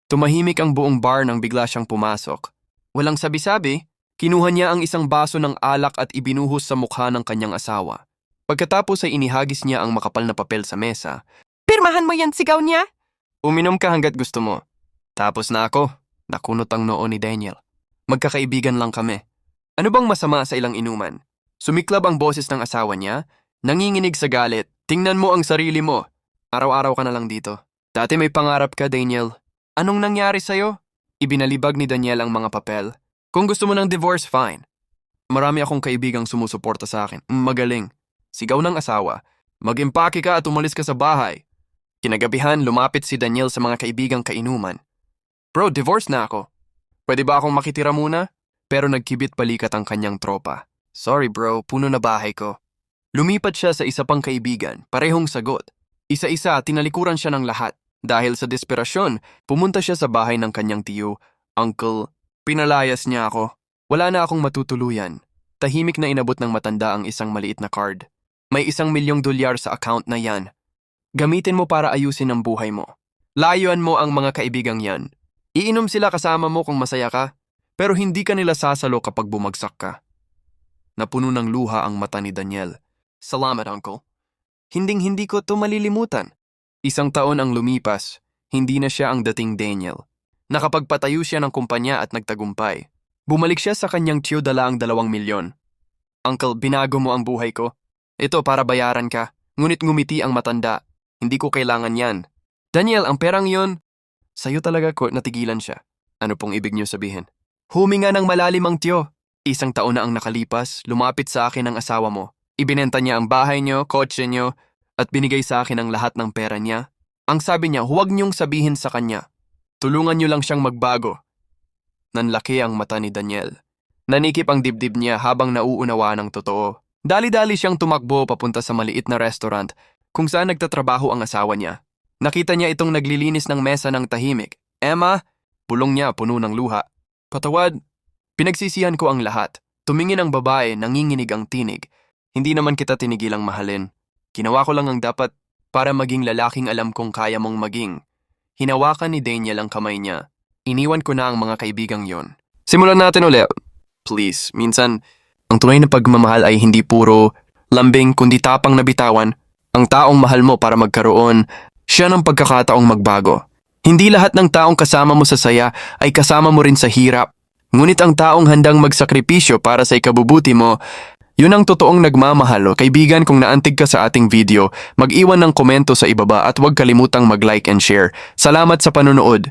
Tumahimik ang buong bar nang bigla siyang pumasok. Walang sabi-sabi, kinuha niya ang isang baso ng alak at ibinuhos sa mukha ng kanyang asawa. Pagkatapos ay inihagis niya ang makapal na papel sa mesa. Pirmahan mo yan, sigaw niya? Uminom ka hanggat gusto mo. Tapos na ako. Nakunot ang noo ni Daniel. Magkakaibigan lang kami. Ano bang masama sa ilang inuman? Sumiklab ang boses ng asawa niya, nanginginig sa galit. Tingnan mo ang sarili mo. Araw-araw ka na lang dito. Dati may pangarap ka, Daniel. Anong nangyari sa'yo? Ibinalibag ni Daniel ang mga papel. Kung gusto mo ng divorce, fine. Marami akong kaibigang sumusuporta sa akin. Magaling. Sigaw ng asawa. Mag-impake ka at umalis ka sa bahay. Kinagabihan, lumapit si Daniel sa mga kaibigang kainuman. Bro, divorce na ako. Pwede ba akong makitira muna? Pero nagkibit balikat ang kanyang tropa. Sorry bro, puno na bahay ko. Lumipat siya sa isa pang kaibigan, parehong sagot. Isa-isa, tinalikuran siya ng lahat. Dahil sa desperasyon, pumunta siya sa bahay ng kanyang tiyo. Uncle, pinalayas niya ako. Wala na akong matutuluyan. Tahimik na inabot ng matanda ang isang maliit na card. May $1,000,000 sa account na yan. Gamitin mo para ayusin ang buhay mo. Layuan mo ang mga kaibigang yan. Iinom sila kasama mo kung masaya ka, pero hindi ka nila sasalo kapag bumagsak ka. Napuno ng luha ang mata ni Daniel. Salamat, Uncle. Hinding-hindi ko ito malilimutan. Isang taon ang lumipas, hindi na siya ang dating Daniel. Nakapagpatayo siya ng kumpanya at nagtagumpay. Bumalik siya sa kanyang tiyo dala ang $2,000,000. Uncle, binago mo ang buhay ko. Ito para bayaran ka. Ngunit ngumiti ang matanda. Hindi ko kailangan yan. Daniel, ang perang yon. Sa'yo talaga ko natigilan siya. Ano pong ibig niyo sabihin? Huminga ng malalim ang tiyo. Isang taon na ang nakalipas, lumapit sa akin ang asawa mo. Ibinenta niya ang bahay niyo, kotse niyo, at binigay sa akin ang lahat ng pera niya. Ang sabi niya, huwag niyong sabihin sa kanya. Tulungan niyo lang siyang magbago. Nanlaki ang mata ni Daniel. Nanikip ang dibdib niya habang nauunawa ng totoo. Dali-dali siyang tumakbo papunta sa maliit na restaurant kung saan nagtatrabaho ang asawa niya. Nakita niya itong naglilinis ng mesa ng tahimik. Emma, pulong niya puno ng luha. Patawad, pinagsisihan ko ang lahat. Tumingin ang babae, nanginginig ang tinig. Hindi naman kita tinigilang mahalin. Ginawa ko lang ang dapat para maging lalaking alam kong kaya mong maging. Hinawakan ni Daniel ang kamay niya. Iniwan ko na ang mga kaibigang yon. Simulan natin ulit. Please, minsan, ang tunay na pagmamahal ay hindi puro lambing kundi tapang na bitawan. Ang taong mahal mo para magkaroon siya ng pagkakataong magbago. Hindi lahat ng taong kasama mo sa saya ay kasama mo rin sa hirap. Ngunit ang taong handang magsakripisyo para sa ikabubuti mo, yun ang totoong nagmamahal. Kaibigan, kung naantig ka sa ating video, mag-iwan ng komento sa ibaba at huwag kalimutang mag-like and share. Salamat sa panonood.